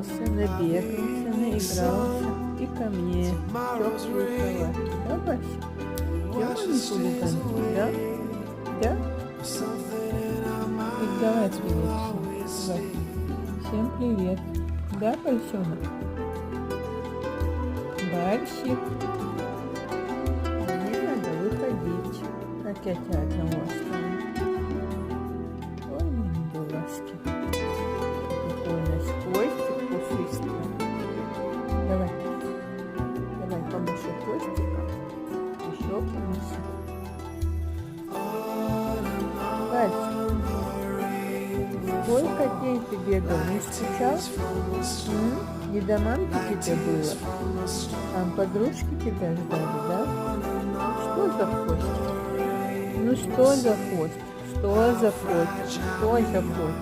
нагулялся, набегался, наигрался и ко мне в теплую кровать. Да, Вася? Я маленькую луганку, да? Да? И давай привет всем. Вася. Всем привет. Да, Борисёнок? Барсик. Мне надо выходить. Опять одного оставим. Ой, мои глазки. Какой у нас хвостик пушистый. Давай. Давай помаши хвостиком. Еще помаши. Барсик. Сколько дней ты бегал? Не скучал? Не до мамки тебе было? Там подружки тебя ждали, да? Что за хвост? Ну что за хвост? Что за хвост? Что за хвост?